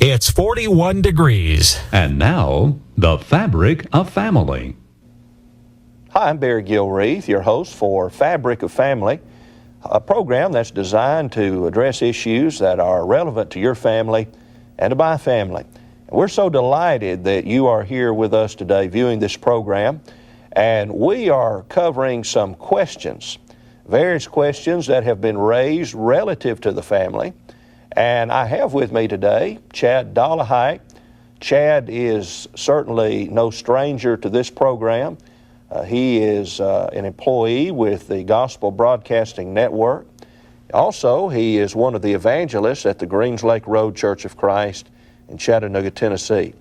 It's 41 degrees. And now, the Fabric of Family. Hi, I'm Barry Gilreath, your host for Fabric of Family, a program that's designed to address issues that are relevant to your family and to my family. We're so delighted that you are here with us today viewing this program, and we are covering some questions, various questions that have been raised relative to the family. And I have with me today Chad Dolehite. Chad is certainly no stranger to this program. He is an employee with the Gospel Broadcasting Network. Also, he is one of the evangelists at the Greens Lake Road Church of Christ in Chattanooga, Tennessee.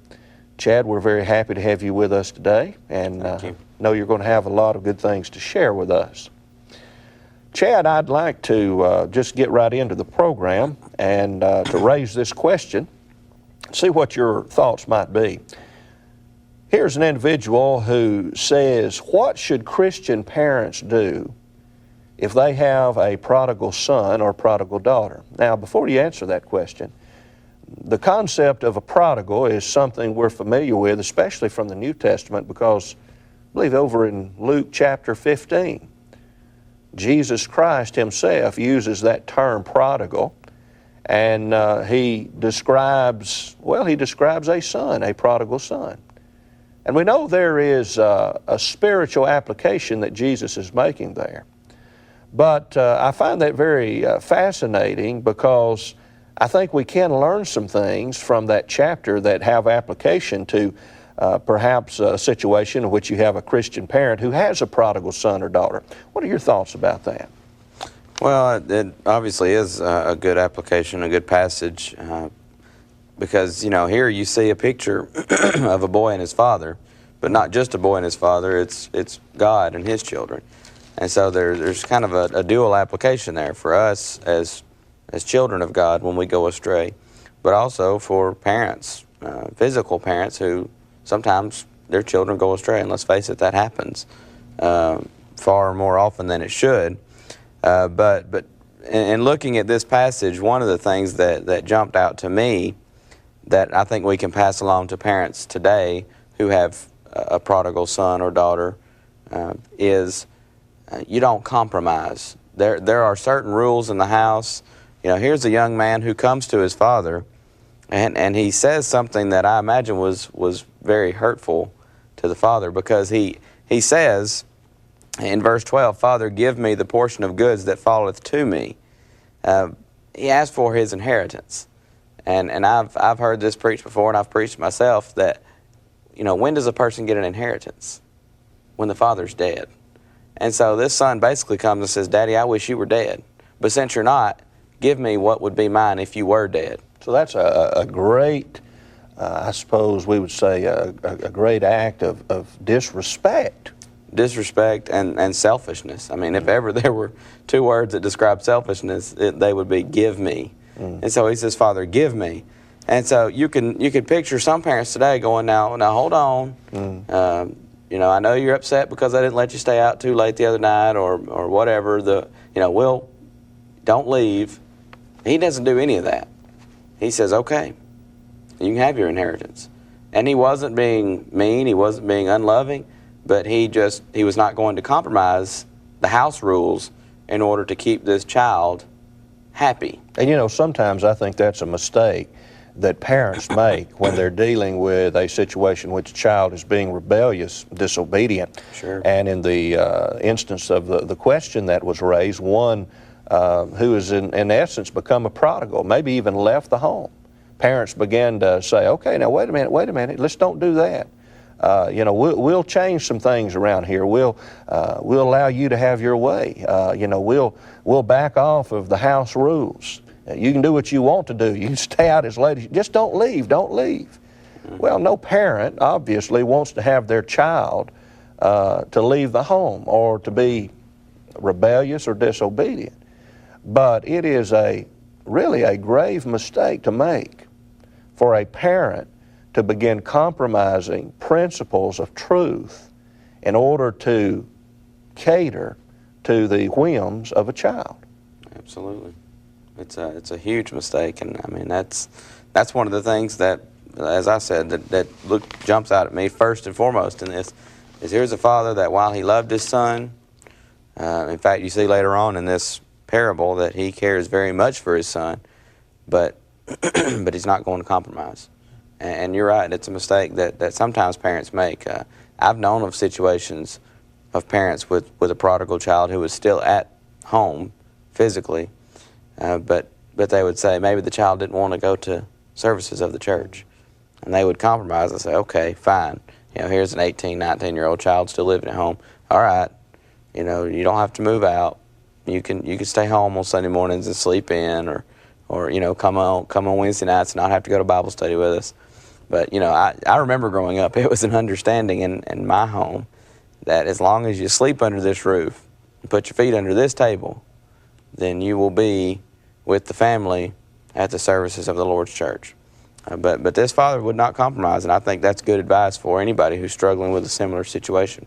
Chad, we're very happy to have you with us today, and know you're going to have a lot of good things to share with us. Chad, I'd like to just get right into the program and to raise this question, see what your thoughts might be. Here's an individual who says, what should Christian parents do if they have a prodigal son or prodigal daughter? Now, before you answer that question, the concept of a prodigal is something we're familiar with, especially from the New Testament, because I believe over in Luke chapter 15, Jesus Christ himself uses that term prodigal, and he describes a son, a prodigal son. And we know there is a spiritual application that Jesus is making there. But I find that very fascinating, because I think we can learn some things from that chapter that have application to perhaps a situation in which you have a Christian parent who has a prodigal son or daughter. What are your thoughts about that? Well, it obviously is a good application, a good passage. Because, you know, here you see a picture of a boy and his father, but not just a boy and his father, it's God and his children. And so there's kind of a dual application there for us as children of God when we go astray, but also for parents, physical parents who sometimes their children go astray. And let's face it, that happens far more often than it should. But in looking at this passage, one of the things that jumped out to me that I think we can pass along to parents today who have a prodigal son or daughter is you don't compromise. There are certain rules in the house. You know, here's a young man who comes to his father, and he says something that I imagine was very hurtful to the father, because he says in verse 12, "Father, give me the portion of goods that falleth to me." He asked for his inheritance. And I've heard this preached before, and I've preached myself that, you know, when does a person get an inheritance? When the father's dead. And so this son basically comes and says, "Daddy, I wish you were dead. But since you're not, give me what would be mine if you were dead." So that's a great, I suppose we would say, a great act of disrespect. Disrespect and selfishness. I mean, if ever there were two words that describe selfishness, they would be "give me." And so he says, "Father, give me." And so you can picture some parents today going, now hold on. You know, I know you're upset because I didn't let you stay out too late the other night, or whatever. Don't leave. He doesn't do any of that. He says, "Okay, you can have your inheritance." And he wasn't being mean, he wasn't being unloving, but he was not going to compromise the house rules in order to keep this child happy. And you know, sometimes I think that's a mistake that parents make when they're dealing with a situation in which a child is being rebellious, disobedient. Sure. And in the instance of the question that was raised, one who is in essence become a prodigal, maybe even left the home. Parents began to say, "Okay, now wait a minute, let's don't do that. You know, we'll change some things around here. We'll allow you to have your way. You know, we'll back off of the house rules. You can do what you want to do. You can stay out as late as just don't leave. Well, no parent obviously wants to have their child to leave the home or to be rebellious or disobedient. But it is really a grave mistake to make for a parent to begin compromising principles of truth in order to cater to the whims of a child. Absolutely. It's a huge mistake, and I mean that's that's one of the things that, as I said, that jumps out at me first and foremost in this, is here's a father that while he loved his son, in fact, you see later on in this parable that he cares very much for his son, but but he's not going to compromise. And you're right, it's a mistake that sometimes parents make. I've known of situations of parents with a prodigal child who was still at home physically, but they would say maybe the child didn't want to go to services of the church. And they would compromise and say, okay, fine. Here's an 18, 19-year-old child still living at home. All right, you don't have to move out. You can stay home on Sunday mornings and sleep in, or come on Wednesday nights and not have to go to Bible study with us. But I remember growing up, it was an understanding in my home that as long as you sleep under this roof and put your feet under this table, then you will be with the family at the services of the Lord's church. But this father would not compromise, and I think that's good advice for anybody who's struggling with a similar situation.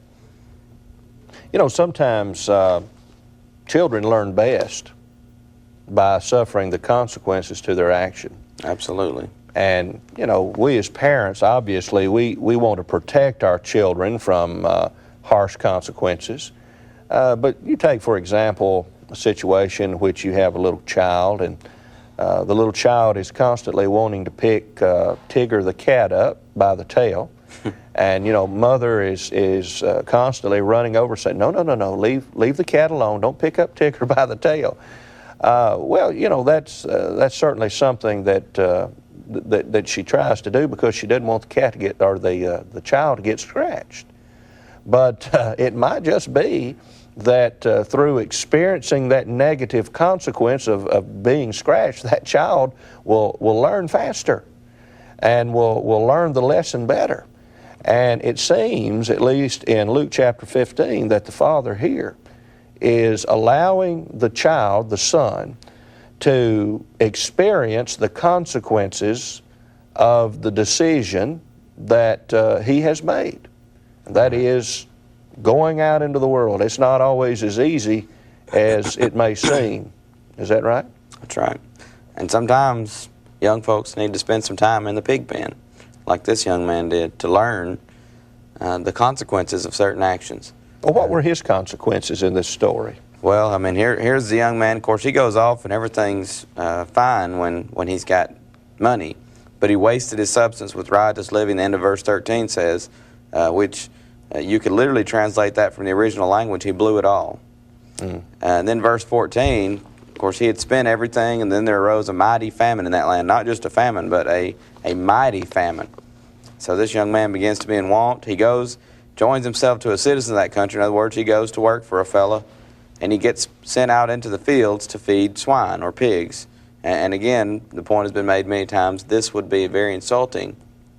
Sometimes children learn best by suffering the consequences to their action. Absolutely. And, we as parents, obviously, we want to protect our children from harsh consequences. But you take, for example, a situation in which you have a little child, and the little child is constantly wanting to pick Tigger the cat up by the tail. And, mother is constantly running over saying, no, leave the cat alone. Don't pick up Tigger by the tail. That's certainly something that she tries to do because she doesn't want the cat to get, or the child to get scratched. But it might just be that through experiencing that negative consequence of being scratched, that child will learn faster and will learn the lesson better. And it seems, at least in Luke chapter 15, that the father here is allowing the child, the son, to experience the consequences of the decision that he has made. And that is going out into the world. It's not always as easy as it may seem. Is that right? That's right. And sometimes young folks need to spend some time in the pig pen, like this young man did, to learn the consequences of certain actions. Well, what were his consequences in this story? Well, here's the young man. Of course, he goes off and everything's fine when he's got money, but he wasted his substance with riotous living. The end of verse 13 says, which you could literally translate that from the original language, he blew it all. And then verse 14, of course, he had spent everything, and then there arose a mighty famine in that land. Not just a famine, but a mighty famine. So this young man begins to be in want. He goes, joins himself to a citizen of that country. In other words, he goes to work for a fellow, and he gets sent out into the fields to feed swine or pigs. And again, the point has been made many times, this would be very insulting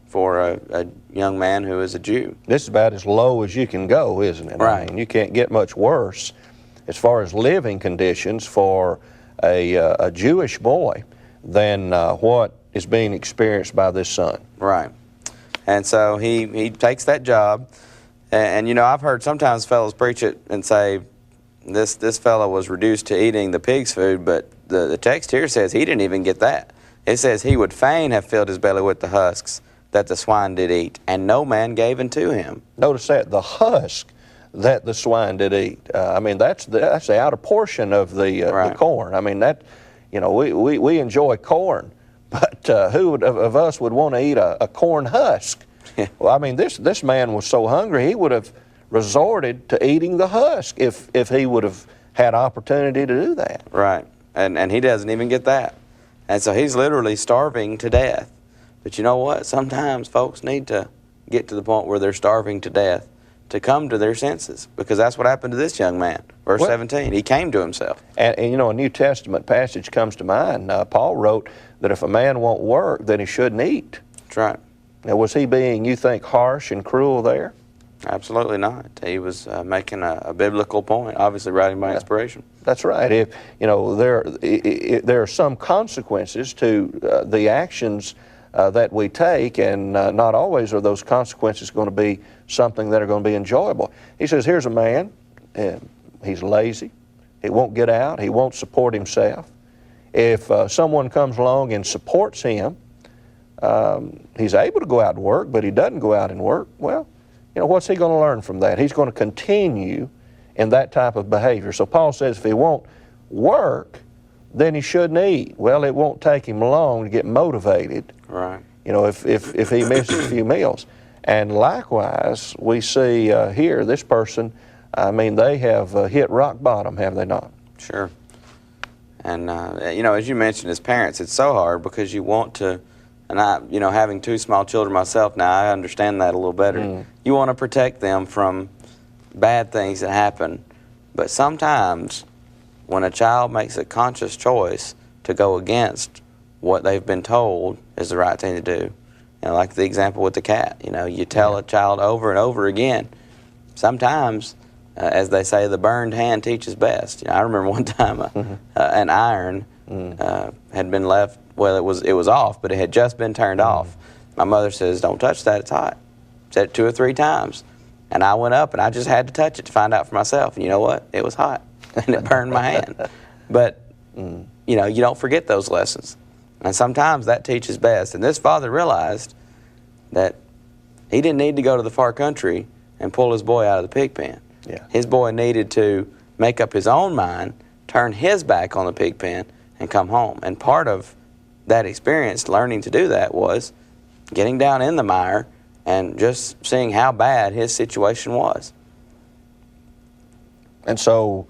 for a young man who is a Jew. This is about as low as you can go, isn't it? Right. I mean, you can't get much worse as far as living conditions for a Jewish boy than what is being experienced by this son. Right. And so he takes that job. And I've heard sometimes fellows preach it and say, this fellow was reduced to eating the pig's food, but the text here says he didn't even get that. It says he would fain have filled his belly with the husks that the swine did eat, and no man gave unto him. Notice that, the husk that the swine did eat. That's the outer portion of the corn. I mean, that, we enjoy corn, but who of us would want to eat a corn husk? Well, I mean, this man was so hungry, he would have resorted to eating the husk if he would have had opportunity to do that. Right, and he doesn't even get that. And so he's literally starving to death. But you know what? Sometimes folks need to get to the point where they're starving to death to come to their senses, because that's what happened to this young man. Verse 17, he came to himself. And a New Testament passage comes to mind. Paul wrote that if a man won't work, then he shouldn't eat. That's right. Now, was he being, you think, harsh and cruel there? Absolutely not. He was making a biblical point, obviously writing by inspiration. That's right. If there are some consequences to the actions that we take, and not always are those consequences going to be something that are going to be enjoyable. He says, here's a man, and he's lazy. He won't get out. He won't support himself. If someone comes along and supports him, he's able to go out and work, but he doesn't go out and work, well, what's he going to learn from that? He's going to continue in that type of behavior. So Paul says if he won't work, then he shouldn't eat. Well, it won't take him long to get motivated. Right. If he misses a few meals. And likewise, we see here, this person, they have hit rock bottom, have they not? Sure. And, as you mentioned, as parents, it's so hard because you want to, and I, having 2 small children myself now, I understand that a little better. You want to protect them from bad things that happen. But sometimes when a child makes a conscious choice to go against what they've been told is the right thing to do, like the example with the cat, you tell a child over and over again, sometimes, as they say, the burned hand teaches best. I remember one time an iron had been left, well, it was off, but it had just been turned off. My mother says, don't touch that, it's hot. Said it 2 or 3 times. And I went up and I just had to touch it to find out for myself. And you know what? It was hot. And it burned my hand. But, you don't forget those lessons. And sometimes that teaches best. And this father realized that he didn't need to go to the far country and pull his boy out of the pig pen. Yeah. His boy needed to make up his own mind, turn his back on the pig pen, and come home. And part of that experience, learning to do that, was getting down in the mire and just seeing how bad his situation was. And so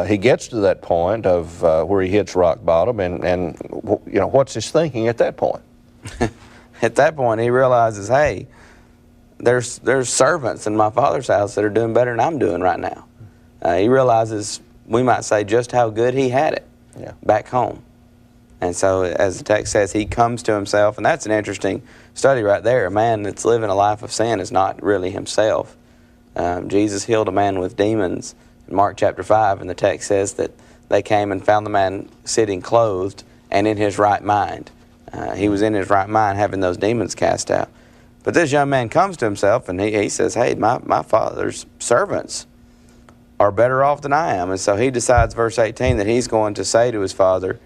he gets to that point of where he hits rock bottom, and what's his thinking at that point? At that point, he realizes, hey, there's servants in my father's house that are doing better than I'm doing right now. He realizes, we might say, just how good he had it back home. And so, as the text says, he comes to himself, and that's an interesting study right there. A man that's living a life of sin is not really himself. Jesus healed a man with demons in Mark chapter 5, and the text says that they came and found the man sitting clothed and in his right mind. He was in his right mind having those demons cast out. But this young man comes to himself, and he says, hey, my father's servants are better off than I am. And so he decides, verse 18, that he's going to say to his father,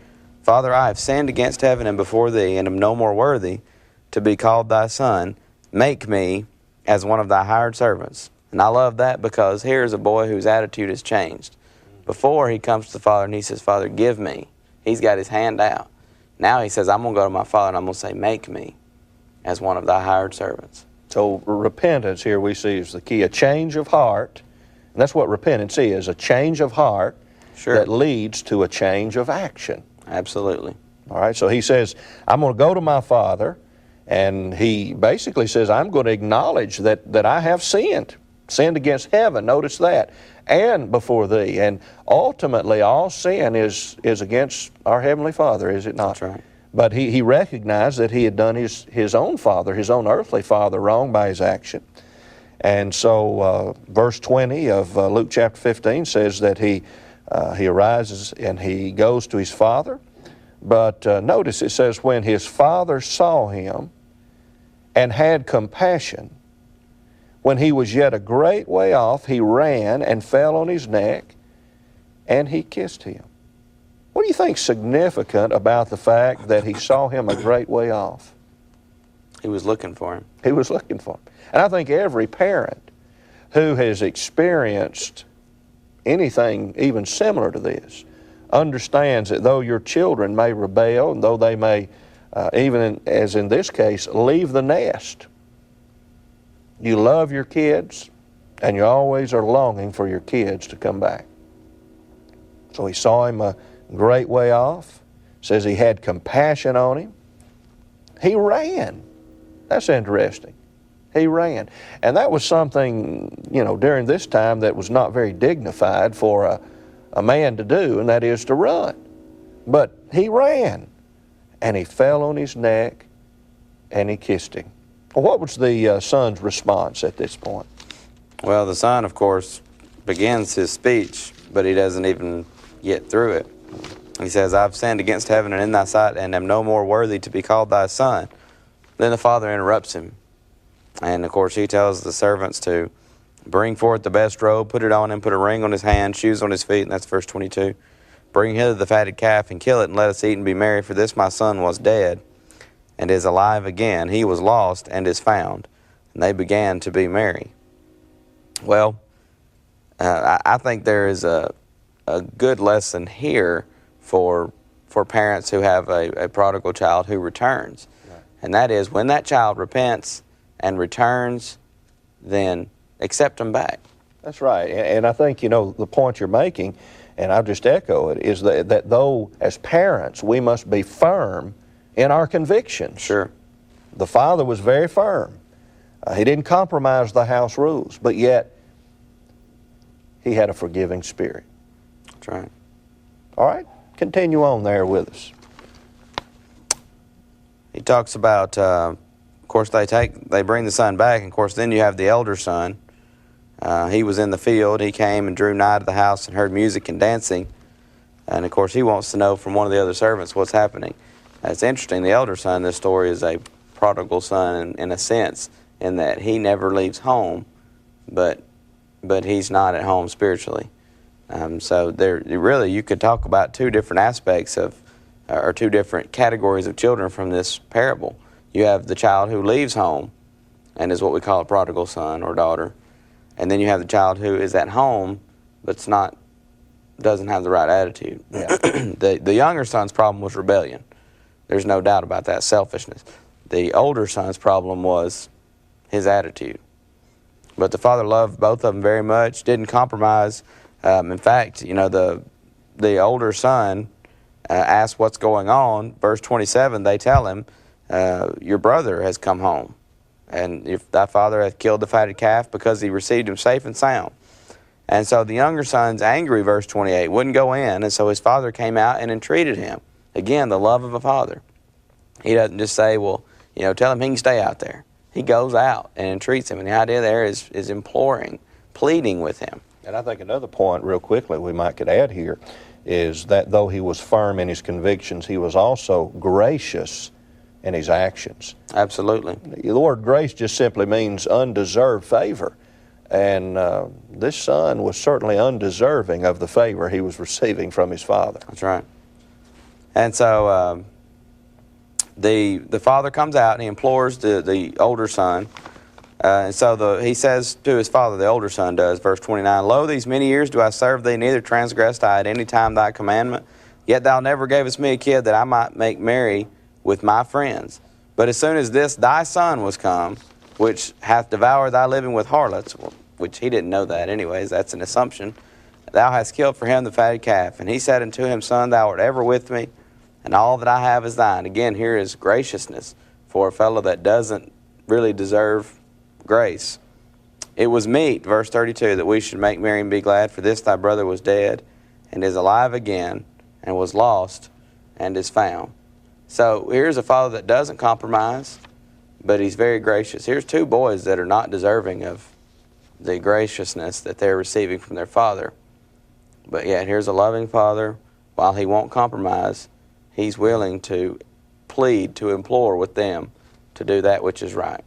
Father, I have sinned against heaven and before thee, and am no more worthy to be called thy son. Make me as one of thy hired servants. And I love that because here's a boy whose attitude has changed. Before, he comes to the father and he says, Father, give me. He's got his hand out. Now he says, I'm going to go to my father and I'm going to say, make me as one of thy hired servants. So repentance here we see is the key, a change of heart. And that's what repentance is, a change of heart that leads to a change of action. Absolutely. All right, so he says, I'm going to go to my father, and he basically says, I'm going to acknowledge that I have sinned against heaven, notice that, and before thee. And ultimately, all sin is against our Heavenly Father, is it not? That's right. But he recognized that he had done his own father, his own earthly father, wrong by his action. And so verse 20 of Luke chapter 15 says that he arises and he goes to his father. But notice it says, when his father saw him and had compassion, when he was yet a great way off, he ran and fell on his neck, and he kissed him. What do you think's significant about the fact that he saw him a great way off? He was looking for him. He was looking for him. And I think every parent who has experienced anything even similar to this understands that though your children may rebel, and though they may, as in this case, leave the nest, you love your kids, and you always are longing for your kids to come back. So he saw him a great way off. Says he had compassion on him. He ran. That's interesting. He ran. And that was something, during this time that was not very dignified for a man to do, and that is to run. But he ran, and he fell on his neck, and he kissed him. Well, what was the son's response at this point? Well, the son, of course, begins his speech, but he doesn't even get through it. He says, I've sinned against heaven and in thy sight, and am no more worthy to be called thy son. Then the father interrupts him. And, of course, he tells the servants to bring forth the best robe, put it on him, put a ring on his hand, shoes on his feet, and that's verse 22. Bring hither the fatted calf and kill it, and let us eat and be merry, for this my son was dead and is alive again. He was lost and is found. And they began to be merry. Well, I think there is a good lesson here for parents who have a prodigal child who returns. Right. And that is, when that child repents and returns, then accept them back. That's right. And I think, the point you're making, and I'll just echo it, is that though as parents we must be firm in our convictions. Sure. The father was very firm. He didn't compromise the house rules, but yet he had a forgiving spirit. That's right. All right, continue on there with us. He talks about, of course, they bring the son back, and of course then you have the elder son. He was in the field. He came and drew nigh to the house and heard music and dancing. And of course he wants to know from one of the other servants what's happening. It's interesting, the elder son, this story is a prodigal son in a sense, in that he never leaves home, but he's not at home spiritually. So there really, you could talk about two different aspects or two different categories of children from this parable. You have the child who leaves home and is what we call a prodigal son or daughter, and then you have the child who is at home but doesn't have the right attitude. Yeah. The younger son's problem was rebellion. There's no doubt about that, selfishness. The older son's problem was his attitude. But the father loved both of them very much, didn't compromise. In fact, the older son asked what's going on. Verse 27, they tell him, your brother has come home, and if thy father hath killed the fatted calf, because he received him safe and sound. And so the younger son's angry, verse 28, wouldn't go in, and so his father came out and entreated him. Again, the love of a father. He doesn't just say, well, tell him he can stay out there. He goes out and entreats him, and the idea there is imploring, pleading with him. And I think another point, real quickly, we could add here, is that though he was firm in his convictions, he was also gracious in his actions. Absolutely. The word grace just simply means undeserved favor. And this son was certainly undeserving of the favor he was receiving from his father. That's right. And so the father comes out and he implores the older son. And so he says to his father, the older son does, verse 29, Lo, these many years do I serve thee, neither transgressed I at any time thy commandment. Yet thou never gavest me a kid that I might make merry with my friends. But as soon as this thy son was come, which hath devoured thy living with harlots, which he didn't know that anyways, that's an assumption, thou hast killed for him the fatted calf. And he said unto him, Son, thou art ever with me, and all that I have is thine. Again, here is graciousness for a fellow that doesn't really deserve grace. It was meet, verse 32, that we should make merry and be glad, for this thy brother was dead, and is alive again, and was lost, and is found. So here's a father that doesn't compromise, but he's very gracious. Here's two boys that are not deserving of the graciousness that they're receiving from their father. But yet here's a loving father. While he won't compromise, he's willing to plead, to implore with them to do that which is right.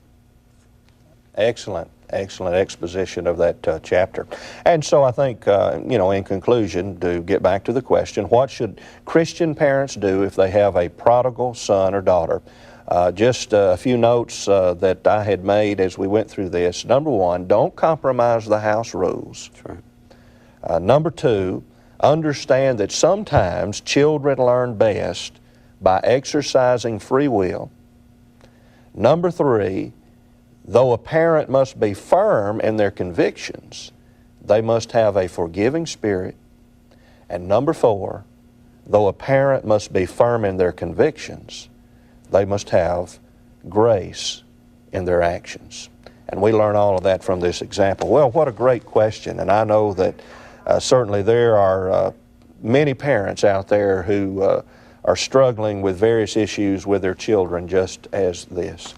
Excellent exposition of that chapter. And so I think, in conclusion, to get back to the question, what should Christian parents do if they have a prodigal son or daughter? Just a few notes that I had made as we went through this. Number one, don't compromise the house rules. That's right. Number two, understand that sometimes children learn best by exercising free will. Number three, though a parent must be firm in their convictions, they must have a forgiving spirit. And number four, though a parent must be firm in their convictions, they must have grace in their actions. And we learn all of that from this example. Well, what a great question. And I know that certainly there are many parents out there who are struggling with various issues with their children just as this.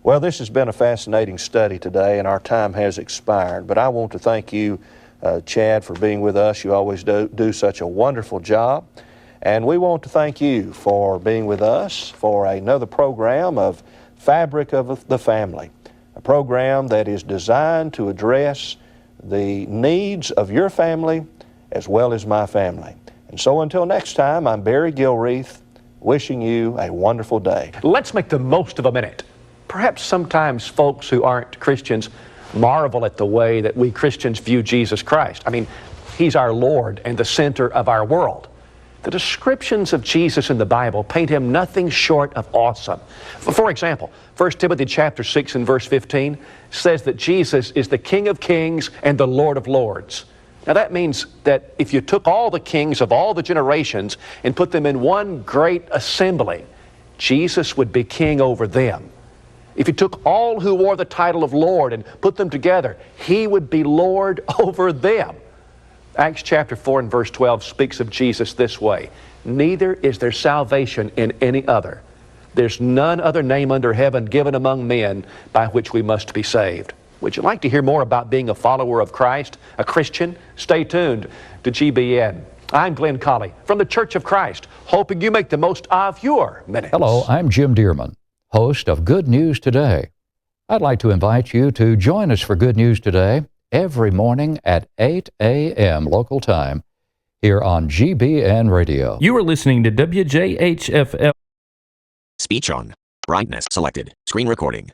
Well, this has been a fascinating study today, and our time has expired. But I want to thank you, Chad, for being with us. You always do such a wonderful job. And we want to thank you for being with us for another program of Fabric of the Family, a program that is designed to address the needs of your family as well as my family. And so until next time, I'm Barry Gilreath. wishing you a wonderful day. Let's make the most of a minute. Perhaps sometimes folks who aren't Christians marvel at the way that we Christians view Jesus Christ. I mean, He's our Lord and the center of our world. The descriptions of Jesus in the Bible paint Him nothing short of awesome. For example, 1 Timothy chapter 6 and verse 15 says that Jesus is the King of kings and the Lord of lords. Now that means that if you took all the kings of all the generations and put them in one great assembly, Jesus would be king over them. If you took all who wore the title of Lord and put them together, He would be Lord over them. Acts chapter 4 and verse 12 speaks of Jesus this way: neither is there salvation in any other. There's none other name under heaven given among men by which we must be saved. Would you like to hear more about being a follower of Christ, a Christian? Stay tuned to GBN. I'm Glenn Colley from the Church of Christ, hoping you make the most of your minutes. Hello, I'm Jim Dearman, host of Good News Today. I'd like to invite you to join us for Good News Today every morning at 8 a.m. local time here on GBN Radio. You are listening to WJHFL. Speech on. Brightness selected. Screen recording.